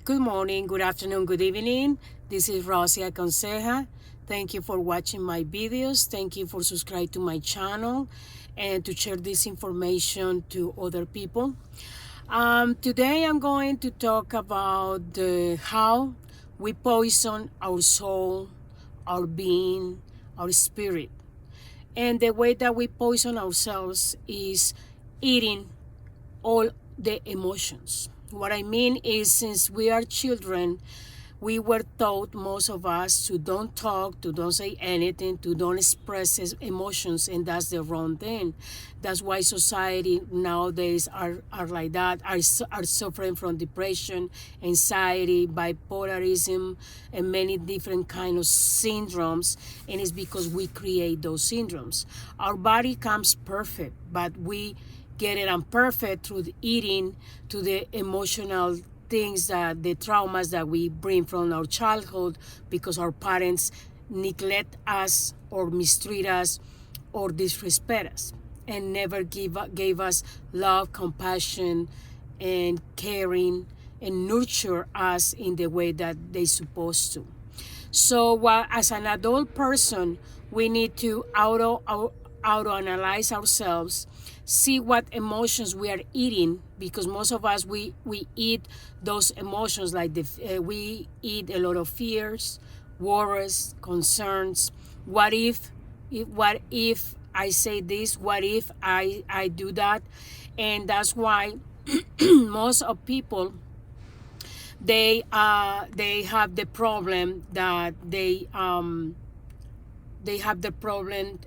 Good morning, good afternoon, good evening. This is Rosia Aconseja. Thank you for watching my videos. Thank you for subscribing to my channel and to share this information to other people. Today I'm going to talk about how we poison our soul, our being, our spirit. And the way that we poison ourselves is eating all the emotions. What I mean is, since we are children, we were taught, most of us, to don't talk, to don't say anything, to don't express emotions, and that's the wrong thing. That's why society nowadays are like that, are suffering from depression, anxiety, bipolarism, and many different kind of syndromes, and it's because we create those syndromes. Our body comes perfect, but we get it imperfect through the eating, to the emotional things, that the traumas that we bring from our childhood because our parents neglect us or mistreat us or disrespect us and never gave us love, compassion, and caring, and nurture us in the way that they supposed to. So as an adult person, we need to auto-analyze ourselves, see what emotions we are eating, because most of us, we eat those emotions, like we eat a lot of fears, worries, concerns. What if I say this? What if I do that? And that's why most of people, they have the problem that they have the problem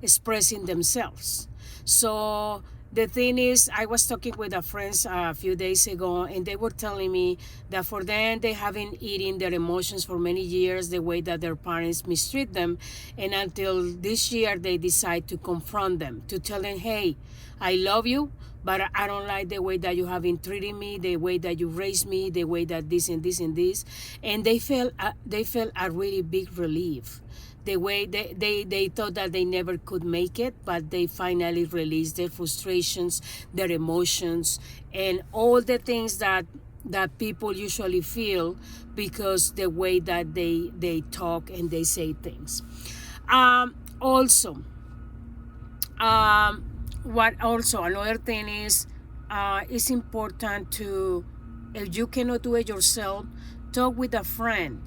expressing themselves. So the thing is, I was talking with a friend a few days ago, and they were telling me that for them, they haven't eaten their emotions for many years the way that their parents mistreat them, and until this year they decide to confront them, to tell them, hey, I love you, but I don't like the way that you have been treating me, the way that you raised me, the way that this and this and this. And they felt a really big relief. The way they thought that they never could make it, but they finally released their frustrations, their emotions, and all the things that people usually feel, because the way that they talk and they say things. Also, what also another thing is, it's important to, if you cannot do it yourself, talk with a friend.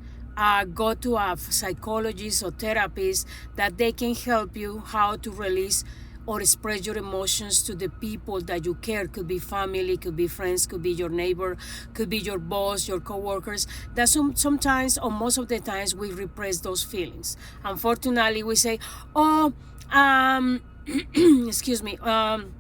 Go to a psychologist or therapist, that they can help you how to release or express your emotions to the people that you care. Could be family, could be friends, could be your neighbor, could be your boss, your coworkers. That sometimes, or most of the times, we repress those feelings. Unfortunately, we say, oh, excuse me, I'm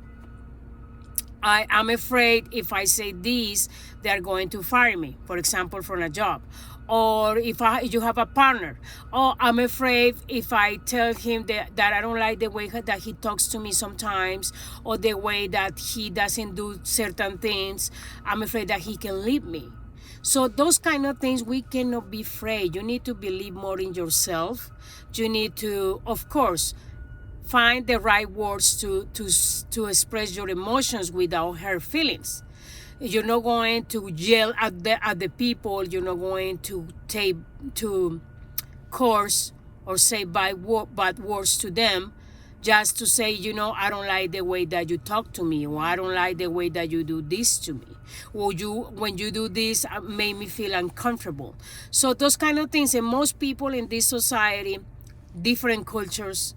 afraid if I say this, they're going to fire me, for example, from a job. Or if you have a partner, oh, I'm afraid if I tell him that I don't like the way that he talks to me sometimes, or the way that he doesn't do certain things, I'm afraid that he can leave me. So those kind of things, we cannot be afraid. You need to believe more in yourself. You need to, of course, find the right words to express your emotions without hurt feelings. You're not going to yell at the people. You're not going to curse or say bad words to them, just to say, I don't like the way that you talk to me, or I don't like the way that you do this to me, or when you do this, made me feel uncomfortable. So those kind of things. And most people in this society, different cultures,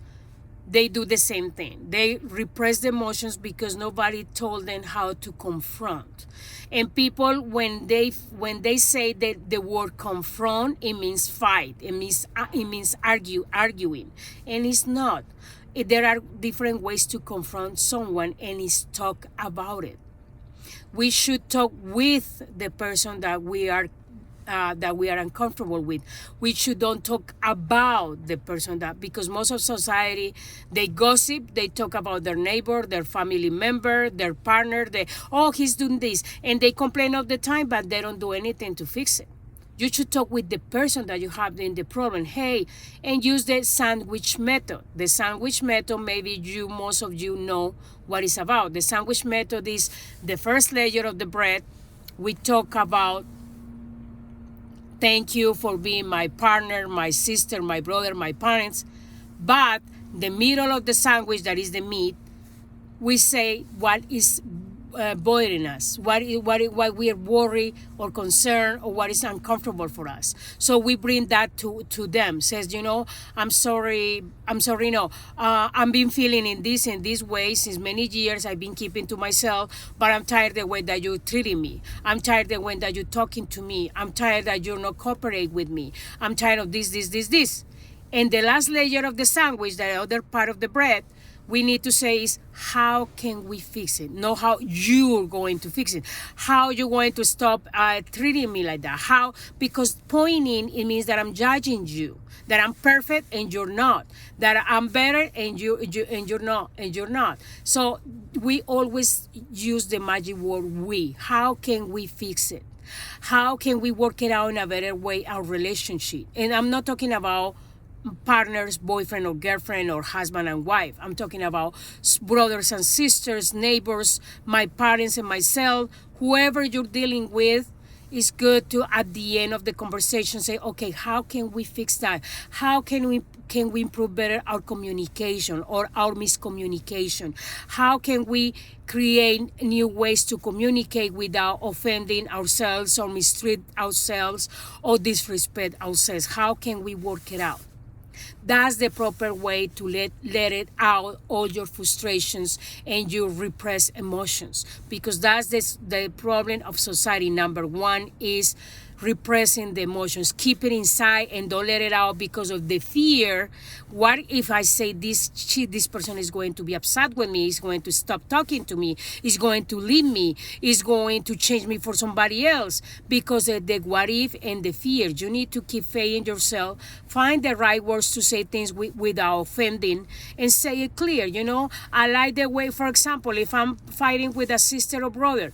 they do the same thing. They repress the emotions because nobody told them how to confront. And people, when they say that the word confront, it means fight. It means arguing, and it's not. There are different ways to confront someone, and it's talk about it. We should talk with the person that we are uncomfortable with. We should don't talk about the person, that, because most of society, they gossip, they talk about their neighbor, their family member, their partner, oh, he's doing this, and they complain all the time, but they don't do anything to fix it. You should talk with the person that you have in the problem. Hey, and use the sandwich method. The sandwich method, maybe most of you know what it's about. The sandwich method is the first layer of the bread We talk about thank you for being my partner, my sister, my brother, my parents. But the middle of the sandwich, that is the meat, we say what is bothering us, what we are worried or concerned, or what is uncomfortable for us. So we bring that to them. Says, I'm sorry, no, I've been feeling in this way since many years. I've been keeping to myself, but I'm tired the way that you're treating me. I'm tired the way that you're talking to me. I'm tired that you're not cooperating with me. I'm tired of this. And the last layer of the sandwich, the other part of the bread, we need to say is, how can we fix it? Not how you're going to fix it. How you're going to stop treating me like that. How? Because pointing, it means that I'm judging you, that I'm perfect and you're not, that I'm better and you're not. So we always use the magic word we. How can we fix it? How can we work it out in a better way, our relationship? And I'm not talking about partners, boyfriend or girlfriend, or husband and wife. I'm talking about brothers and sisters, neighbors, my parents and myself. Whoever you're dealing with, is good to, at the end of the conversation, say, okay, how can we fix that? How can we improve better our communication or our miscommunication? How can we create new ways to communicate without offending ourselves or mistreat ourselves or disrespect ourselves? How can we work it out? That's the proper way to let it out, all your frustrations and your repressed emotions, because that's the problem of society. Number one is repressing the emotions. Keep it inside and don't let it out because of the fear. What if I say this person is going to be upset with me, is going to stop talking to me, is going to leave me, is going to change me for somebody else? Because of the what if and the fear. You need to keep faith in yourself, find the right words to say things without offending, and say it clear. I like the way, for example, if I'm fighting with a sister or brother,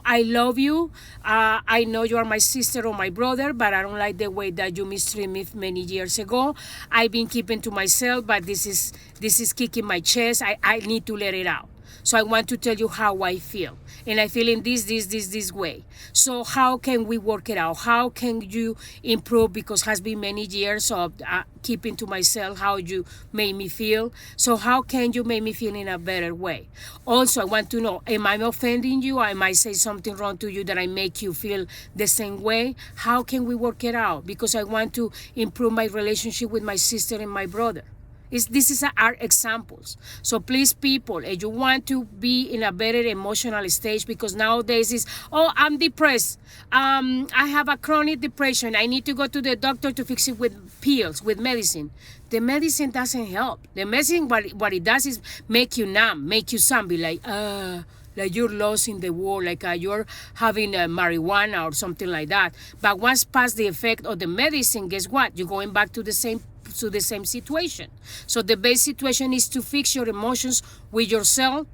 I love you. I know you are my sister or my brother, but I don't like the way that you mistreated me many years ago. I've been keeping to myself, but this is kicking my chest. I need to let it out. So I want to tell you how I feel. And I feel in this way. So how can we work it out? How can you improve? Because it has been many years of keeping to myself how you made me feel. So how can you make me feel in a better way? Also, I want to know, am I offending you? Or am I say something wrong to you that I make you feel the same way? How can we work it out? Because I want to improve my relationship with my sister and my brother. This is our examples. So please, people, if you want to be in a better emotional stage, because nowadays is, I'm depressed. I have a chronic depression. I need to go to the doctor to fix it with pills, with medicine. The medicine doesn't help. The medicine, what it does is make you numb, make you zombie, like you're lost in the world, like you're having marijuana or something like that. But once past the effect of the medicine, guess what? You're going back to the same situation. So the best situation is to fix your emotions with yourself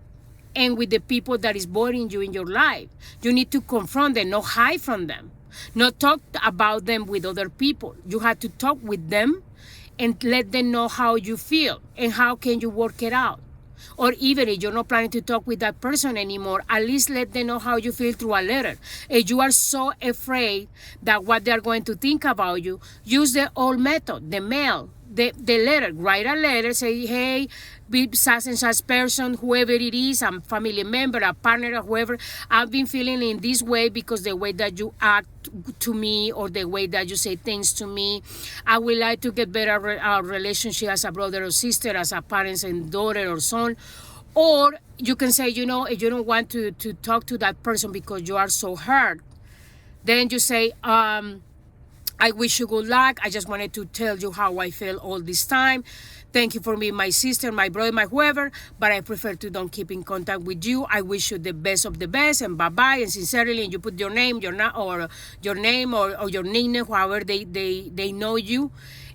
and with the people that is bothering you in your life. You need to confront them, not hide from them, not talk about them with other people. You have to talk with them and let them know how you feel and how can you work it out. Or even if you're not planning to talk with that person anymore, at least let them know how you feel through a letter. If you are so afraid that what they're going to think about you, use the old method, the mail, the letter. Write a letter, say, hey, be such and such person, whoever it is, a family member, a partner, or whoever, I've been feeling in this way because the way that you act to me or the way that you say things to me. I would like to get better our relationship as a brother or sister, as a parents and daughter or son. Or you can say, if you don't want to talk to that person because you are so hurt, then you say, I wish you good luck. I just wanted to tell you how I feel all this time. Thank you for being my sister, my brother, my whoever, but I prefer to don't keep in contact with you. I wish you the best of the best, and bye-bye, and sincerely, and you put your name, your name or your nickname, however they know you,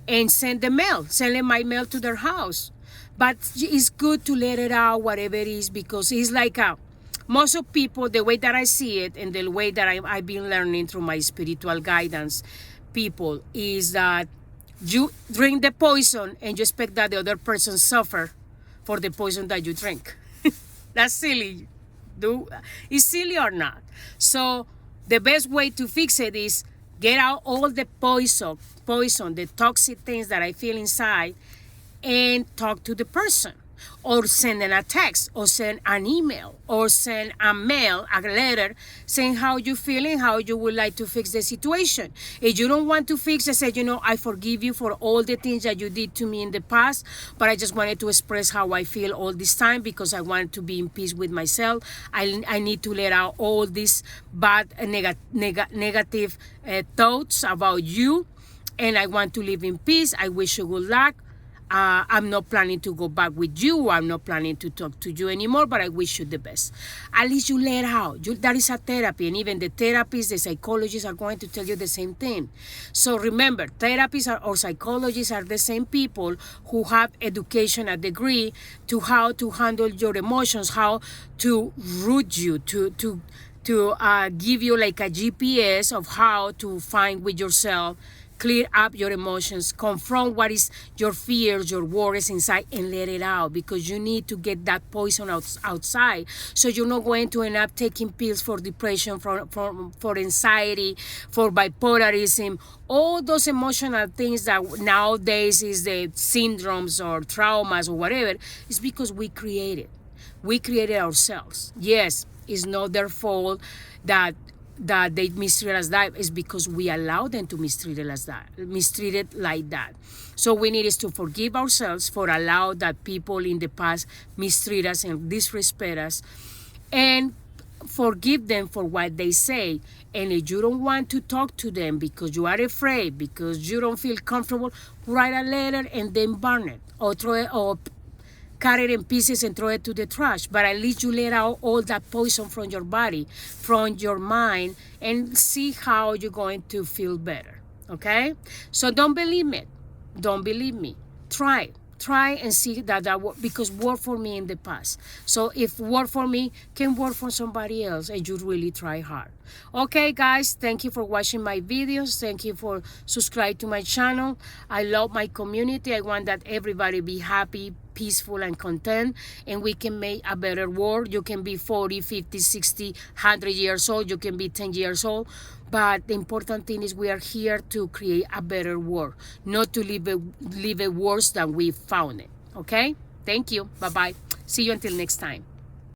and send the mail. Send them my mail to their house. But it's good to let it out, whatever it is, because it's like most of people, the way that I see it and the way that I've been learning through my spiritual guidance, people, is that you drink the poison and you expect that the other person suffer for the poison that you drink. That's silly. Is silly or not? So The best way to fix it is get out all the poison, the toxic things that I feel inside, and talk to the person, or send a text, or send an email, or send a mail, a letter, saying how you feeling, how you would like to fix the situation. If you don't want to fix it, say, I forgive you for all the things that you did to me in the past, but I just wanted to express how I feel all this time because I want to be in peace with myself. I need to let out all these bad negative thoughts about you, and I want to live in peace. I wish you good luck. I'm not planning to go back with you. I'm not planning to talk to you anymore, but I wish you the best. At least you let out. That is a therapy, and even the therapists, the psychologists are going to tell you the same thing. So remember, therapists or psychologists are the same people who have education, a degree to how to handle your emotions, how to root you, to give you like a GPS of how to find with yourself, clear up your emotions, confront what is your fears, your worries inside, and let it out, because you need to get that poison outside, so you're not going to end up taking pills for depression, for anxiety, for bipolarism, all those emotional things that nowadays is the syndromes or traumas or whatever. Is because we created ourselves. Yes, it's not their fault that they mistreat us that. Is because we allow them to mistreat it like that. So we need is to forgive ourselves for allow that people in the past mistreat us and disrespect us, and forgive them for what they say. And if you don't want to talk to them because you are afraid, because you don't feel comfortable, write a letter and then burn it, or throw it, or cut it in pieces and throw it to the trash. But at least you let out all that poison from your body, from your mind, and see how you're going to feel better. Okay? So don't believe me. Try and see that because worked for me in the past. So if worked for me, can work for somebody else, and you really try hard. Okay, guys, thank you for watching my videos. Thank you for subscribing to my channel. I love my community. I want that everybody be happy, peaceful, and content, and we can make a better world. You can be 40, 50, 60, 100 years old. You can be 10 years old. But the important thing is we are here to create a better world, not to leave it worse than we found it. Okay? Thank you. Bye-bye. See you until next time.